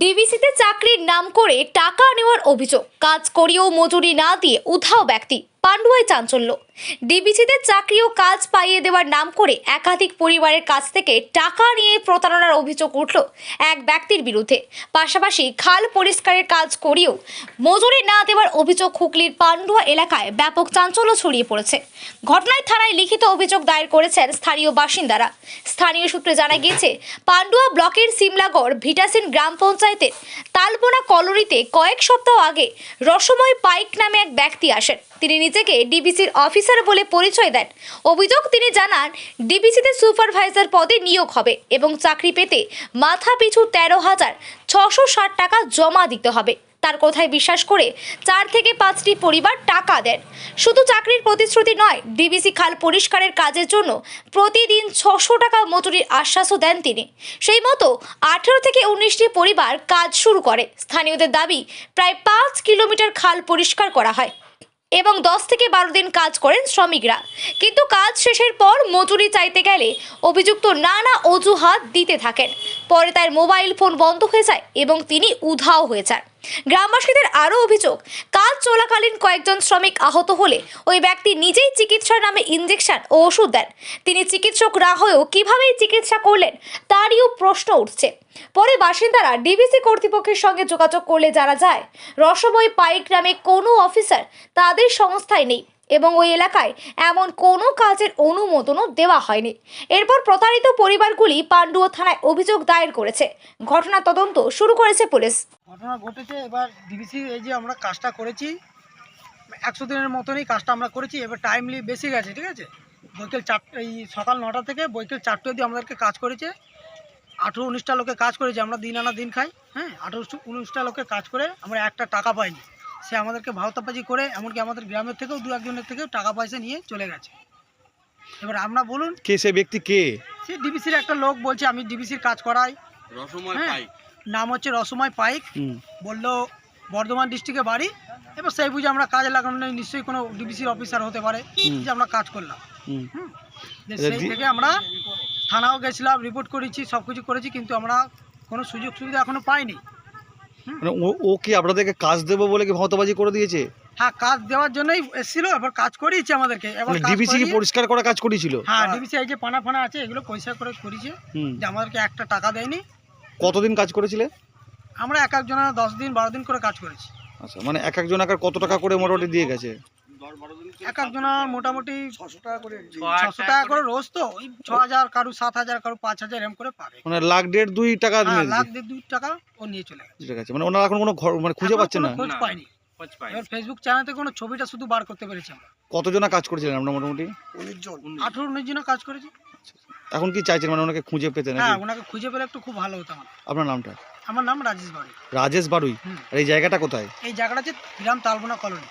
ডিবিসিতে চাকরির নাম করে টাকা নেওয়ার অভিযোগ, কাজ করিয়েও মজুরি না দিয়ে উধাও ব্যক্তি। পান্ডুয়ায় চাঞ্চল্য। ডিবিসিতে চাকরি ও কাজ পাইয়ে দেওয়ার নাম করে একাধিক পরিবারের কাছ থেকে টাকা নিয়ে প্রতারণার অভিযোগ উঠল এক ব্যক্তির বিরুদ্ধে। পাশাপাশি খাল পরিষ্কারের কাজ করিয়েও মজুরি না দেওয়ার অভিযোগ হুগলির পান্ডুয়া এলাকায় ব্যাপক চাঞ্চল্য ছড়িয়ে পড়েছে। ঘটনায় থানায় লিখিত অভিযোগ দায়ের করেছেন স্থানীয় বাসিন্দারা। স্থানীয় সূত্রে জানা গিয়েছে, পান্ডুয়া ব্লকের সিমলাগড় ভিটাসিন গ্রাম পঞ্চায়েতের তালবোনা কলোনিতে কয়েক সপ্তাহ আগে রসময় পাইক নামে এক ব্যক্তি আসেন। তিনি নিজেকে ডিবিসির অফিসার বলে পরিচয় দেন। অভিযোগ, তিনি জানান ডিবিসিতে সুপারভাইজার পদে নিয়োগ হবে এবং চাকরি পেতে মাথা পিছু 13,660 টাকা জমা দিতে হবে। তার কথায় বিশ্বাস করে 4 থেকে 5টি পরিবার টাকা দেন। শুধু চাকরির প্রতিশ্রুতি নয়, ডিবিসি খাল পরিষ্কারের কাজের জন্য প্রতিদিন 600 টাকা মজুরির আশ্বাসও দেন তিনি। সেই মতো 18 থেকে 19টি পরিবার কাজ শুরু করে। স্থানীয়দের দাবি, প্রায় 5 কিলোমিটার খাল পরিষ্কার করা হয় এবং 10 থেকে 12 দিন কাজ করেন শ্রমিকরা। কিন্তু কাজ শেষের পর মজুরি চাইতে গেলে অভিযুক্ত নানা অজুহাত দিতে থাকেন। পরে তার মোবাইল ফোন বন্ধ হয়ে যায় এবং তিনি উধাও হয়ে যান। গ্রামবাসীদের আরও অভিযোগ, কাজ চলাকালীন কয়েকজন শ্রমিক আহত হলে ওই ব্যক্তি নিজেই চিকিৎসার নামে ইঞ্জেকশন ও ওষুধ দেন। তিনি চিকিৎসক না হয়েও কীভাবে চিকিৎসা করলেন তারও প্রশ্ন উঠছে। পরে বাসিন্দারা ডিবিসি কর্তৃপক্ষের সঙ্গে যোগাযোগ করলে জানা যায়, রসময় পাইক নামে কোনো অফিসার তাদের সংস্থায় নেই এবং ওই এলাকায় এমন কোনো কাজের অনুমোদনও দেওয়া হয়নি। এরপর প্রতারিত পরিবারগুলি পান্ডুয়া থানায় অভিযোগ দায়ের করেছে। ঘটনা তদন্ত শুরু করেছে পুলিশ। ঘটনা ঘটেছে, এবার ডিবিসি এই যে আমরা কাজটা করেছি 100 দিনের মতনই কাজটা আমরা করেছি। এবার টাইমলি বেশি গেছে, ঠিক আছে। বৈকাল 4 এই সকাল 9টা থেকে বৈকাল 4টে অবধি আমাদেরকে কাজ করেছে। 18-19টা লোকে কাজ করেছে। আমরা দিন আনা দিন খাই, হ্যাঁ। 18-19টা লোকে কাজ করে আমরা একটা টাকা পাইনি। সে আমাদেরকে ভাওতাবাজি করে, এমনকি আমাদের গ্রামের থেকেও 2-1জনের থেকেও টাকা পয়সা নিয়ে চলে গেছে। এবার আমরা বলুন, কে সে ব্যক্তি? কে সে ডিবিসির একটা লোক বলছে আমি ডিবিসির কাজ করাই। নাম হচ্ছে রসময় পাইক। বললো বর্ধমান ডিস্ট্রিক্টে বাড়ি। এবার সেই বুঝে আমরা কাজে লাগানো নেই, নিশ্চয়ই কোনো ডিবিসির অফিসার হতে পারে, যে আমরা কাজ করলাম। সেই থেকে আমরা থানাও গেছিলাম, রিপোর্ট করেছি, সব কিছু করেছি, কিন্তু আমরা কোনো সুযোগ সুবিধা এখনো পাইনি। মানে ও কি আপনাদেরকে কাজ দেবো বলে কি ভাওতাবাজি করে দিয়েছে? হ্যাঁ, কাজ দেওয়ার জন্যই এসেছিল। এবার কাজ করিয়েছে আমাদেরকে। এবার ডিবিসি কি পরিষ্কার করা কাজ করেছিল? হ্যাঁ, ডিবিসি এই যে পানা ফানা আছে এগুলো পয়সা করে করেছে, যে আমাদেরকে একটা টাকা দেয়নি। কতদিন কাজ করেছিলে? আমরা এক একজনা 10 দিন 12 দিন করে কাজ করেছি। আচ্ছা, মানে এক একজন কত টাকা করে মোটামুটি দিয়ে গেছে? এক একজনা মোটামুটি 600 টাকা করে, 600 টাকা করে রোজ। তো ওই 6000, কারু 7000, কারু 5000 এরকম করে পাবে। মানে লাখ দেড় 2 টাকা নিয়ে লাখ দেড় 2 টাকা ও নিয়ে চলে গেছে। ঠিক আছে, মানে ওনারা এখন কোনো মানে খুঁজে পাচ্ছেন না? খোঁজ পাইনি। এবার ফেসবুক চ্যানেল থেকে কোনো ছবিটা শুধু বার করতে পেরেছি আমরা। কতজনা কাজ করেছিলেন আমরা? মোটামুটি 18-19 জন কাজ করেছি। এখন কি চাইছেন, মানে ওনাকে খুঁজে পেতে নাকি? হ্যাঁ, ওনাকে খুঁজে পেলে একটু খুব ভালো হতো। আপনার নামটা? আমার নাম রাজেশ বাড়ুই। রাজেশ বাড়ুই। আর এই জায়গাটা কোথায়? এই জায়গাটা হচ্ছে গ্রাম তালবোনা কলোনি।